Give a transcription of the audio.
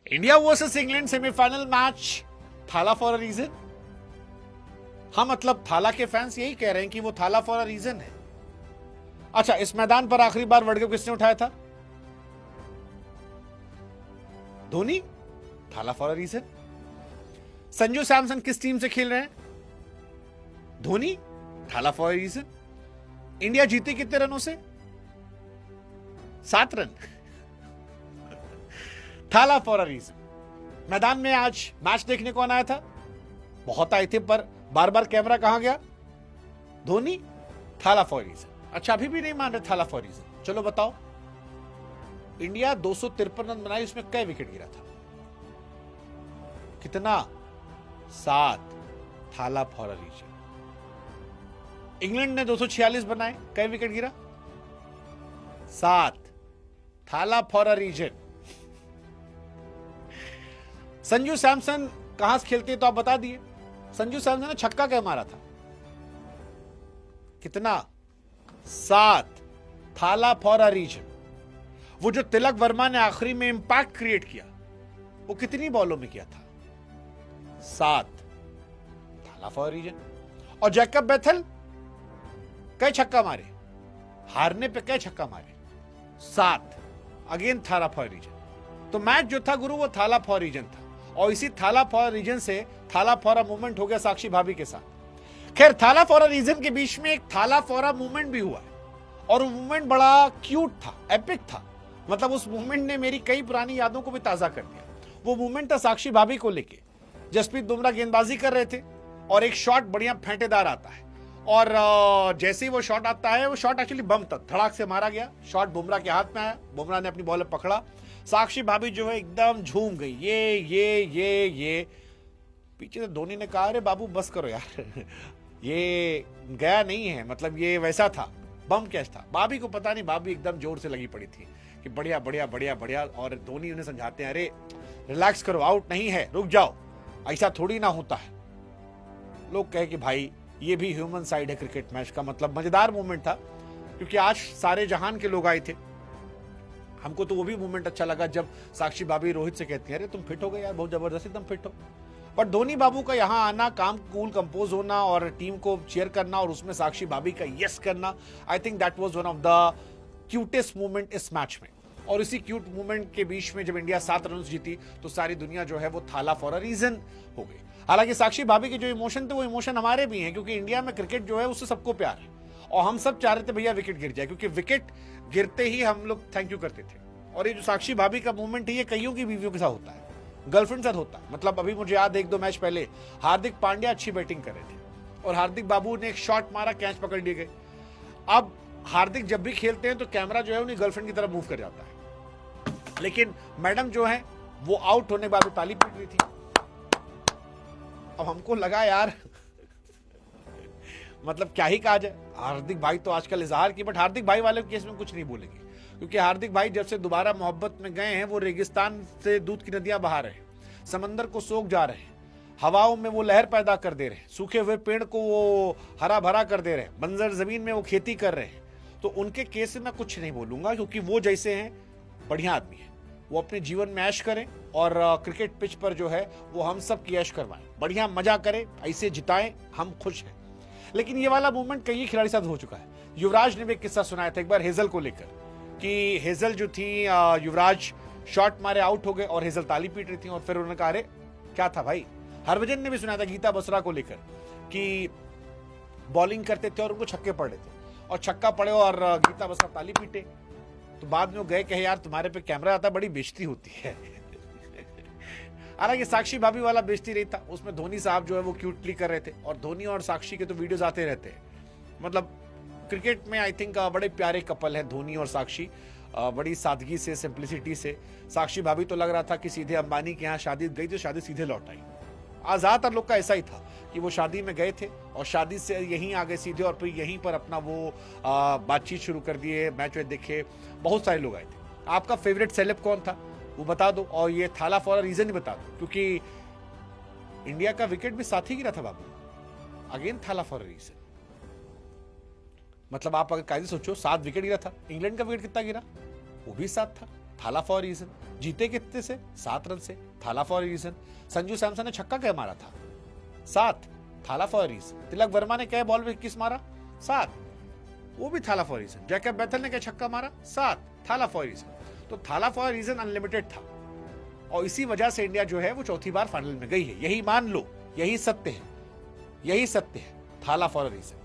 India versus England semifinal match थाला for a reason. हाँ, मतलब थाला के फैंस यही कह रहे हैं कि वो थाला फॉर अ रीजन है। अच्छा, इस मैदान पर आखिरी बार वर्ल्ड कप किसने उठाया था? Dhoni. Thala for a reason. Sanju Samson किस टीम से खेल रहे हैं? Dhoni. Thala for a reason. India जीती कितने रनों से? 7 रन। थाला फॉर अ रीजन। मैदान में आज मैच देखने कौन आया था? बहुत आए थे, पर बार बार कैमरा कहां गया? Dhoni. Thala for a reason. अच्छा, अभी भी नहीं मान रहे थाला फॉर अ रीजन। चलो बताओ, इंडिया 253 रन बनाई, उसमें कई विकेट गिरा था? कितना? 7। Thala for a reason. England ने 246 बनाए, कई विकेट गिरा? 7। Thala for a reason. Sanju Samson कहां से खेलते हैं तो आप बता दिए। संजू सैमसन ने छक्का क्या मारा था? कितना? 7। Thala for a reason. वो जो तिलक वर्मा ने आखिरी में इंपैक्ट क्रिएट किया, वो कितनी बॉलों में किया था? 7। Thala for a reason. और जैकब बेथल कई छक्का मारे, हारने पे कई छक्का मारे? 7। अगेन थाला फॉर अ रीजन। तो मैच जो था गुरु, वो थाला फॉर अ रीजन था। और इसी थाला फॉर अ रीजन से थाला फॉर अ मूवमेंट हो गया साक्षी भाभी के साथ। खैर, थाला फॉर अ रीजन के बीच में एक थाला फॉर अ मूवमेंट भी हुआ है, और वो मूवमेंट बड़ा क्यूट था, एपिक था। मतलब उस मूवमेंट ने मेरी कई पुरानी यादों को भी ताजा कर दिया। वो मूवमेंट था साक्षी भाभी को लेके। जसप्रीत बुमराह गेंदबाजी कर रहे थे और एक शॉट बढ़िया फेंटेदार आता है, और जैसे ही वो शॉट आता है, वो शॉट एक्चुअली बम था, धड़ाक से मारा गया। शॉट बुमराह के हाथ में आया, बुमराह ने अपनी बॉल पकड़ा। साक्षी भाभी जो है एकदम झूम गई, ये पीछे से धोनी ने कहा, अरे बाबू बस करो यार, ये गया नहीं है, मतलब ये वैसा था, बम कैच था। भाभी को पता नहीं, भाभी एकदम जोर से लगी पड़ी थी कि बढ़िया बढ़िया बढ़िया बढ़िया। और धोनी उन्हें समझाते हैं, अरे रिलैक्स करो, आउट नहीं है, रुक जाओ, ऐसा थोड़ी ना होता है। लोग कहे कि भाई ये भी ह्यूमन साइड है क्रिकेट मैच का। मतलब मजेदार मोमेंट था, क्योंकि आज सारे जहान के लोग आए थे। हमको तो वो भी मोमेंट अच्छा लगा जब साक्षी भाभी रोहित से कहती है, अरे तुम फिट हो गए यार, बहुत जबरदस्त एकदम फिट हो। पर धोनी बाबू का यहाँ आना, काम कूल कंपोज होना और टीम को चीयर करना, और उसमें साक्षी भाभी का यस करना, I think that was one of the cutest moment इस मैच में। और इसी क्यूट मोमेंट के बीच में जब इंडिया 7 रन जीती, तो सारी दुनिया जो है वो थाला फॉर अ रीजन हो गई। हालांकि साक्षी भाभी के जो इमोशन थे, वो इमोशन हमारे भी हैं, क्योंकि इंडिया में क्रिकेट जो है उससे सबको प्यार है, और हम सब चाह रहे थे भैया विकेट गिर जाए, क्योंकि विकेट गिरते ही हम लोग थैंक यू करते थे। और ये जो साक्षी भाभी का मूवमेंट है, ये कईयों की बीवियों के साथ होता है, गर्लफ्रेंड साथ होता है। मतलब अभी मुझे याद है, 1-2 मैच पहले हार्दिक पांड्या अच्छी बैटिंग कर रहे थे, और हार्दिक बाबू ने एक शॉट मारा, कैच पकड़ लिए गए। अब हार्दिक जब भी खेलते हैं तो कैमरा जो है उन्हें गर्लफ्रेंड की तरफ मूव कर जाता है, लेकिन मैडम जो है वो आउट होने के बाद ताली पीट रही थी। अब हमको लगा यार मतलब क्या ही कहा जाए। हार्दिक भाई तो आजकल इजहार की, बट हार्दिक भाई वाले केस में कुछ नहीं बोलेंगे, क्योंकि हार्दिक भाई जब से दोबारा मोहब्बत में गए हैं, वो रेगिस्तान से दूध की नदियां बहा रहे हैं, समंदर को सोख जा रहे हैं, हवाओं में वो लहर पैदा कर दे रहे हैं, सूखे हुए पेड़ को वो हरा भरा कर दे रहे हैं, बंजर जमीन में वो खेती कर रहे हैं। तो उनके केस में मैं कुछ नहीं बोलूंगा, क्योंकि वो जैसे हैं बढ़िया आदमी है, वो अपने जीवन में ऐश करें, और क्रिकेट पिच पर जो है वो हम सब की ऐश करवाएं, बढ़िया मजा करें, ऐसे जिताएं, हम खुश हैं। लेकिन ये वाला मूवमेंट कई खिलाड़ी साथ हो चुका है। युवराज ने भी एक किस्सा सुनाया था एक बार हेजल को लेकर, कि हेजल जो थी, युवराज शॉट मारे आउट हो गए, और हेजल ताली पीट रही थी, और फिर उन्होंने कहा, अरे क्या था भाई। हरभजन ने भी सुनाया था गीता बसरा को लेकर, कि बॉलिंग करते थे और उनको छक्के पड़ रहे थे, और छक्का पड़े और गीता बसरा ताली पीटे, तो बाद में वो गए, कहे यार तुम्हारे पे कैमरा आता, बड़ी बेइज्जती होती है। हालांकि साक्षी भाभी वाला बेइज्जती नहीं था, उसमें धोनी साहब जो है वो क्यूटली कर रहे थे, और धोनी और साक्षी के तो वीडियोस आते रहते हैं। मतलब क्रिकेट में आई थिंक बड़े प्यारे कपल है धोनी और साक्षी, बड़ी सादगी से, सिंप्लिसिटी से। साक्षी भाभी तो लग रहा था कि सीधे अंबानी के यहाँ शादी गई तो शादी सीधे लौट आई। ज्यादातर लोग का ऐसा ही था कि वो शादी में गए थे और शादी से यहीं आ गए सीधे, और फिर यहीं पर अपना वो बातचीत शुरू कर दिए, मैच देखे। बहुत सारे लोग आए थे। आपका फेवरेट सेलेब कौन था वो बता दो, और ये थाला फॉर अ रीजन ही बता दो, क्योंकि इंडिया का विकेट भी साथ ही गिरा था बाबू। अगेन थाला फॉर अ रीजन। मतलब आप अगर कायदे सोचो, 7 विकेट गिरा था, इंग्लैंड का विकेट कितना गिरा, वो भी 7 था। थाला फॉर अ रीजन। जीते कितने से? 7 रन से। Thala for a reason. Sanju Samson ने छक्का क्या मारा था? 7। Thala for a reason. Tilak Varma ने क्या बॉल में 21 मारा? 7। वो भी Thala for a reason. Jacob Bethell ने क्या छक्का मारा? 7। Thala for a reason. तो थाला फॉर अ रीजन अनलिमिटेड था और इसी वजह से इंडिया जो है वो चौथी बार फाइनल में गई है। यही मान लो, यही सत्य है, यही सत्य है। थाला फॉर अ रीजन।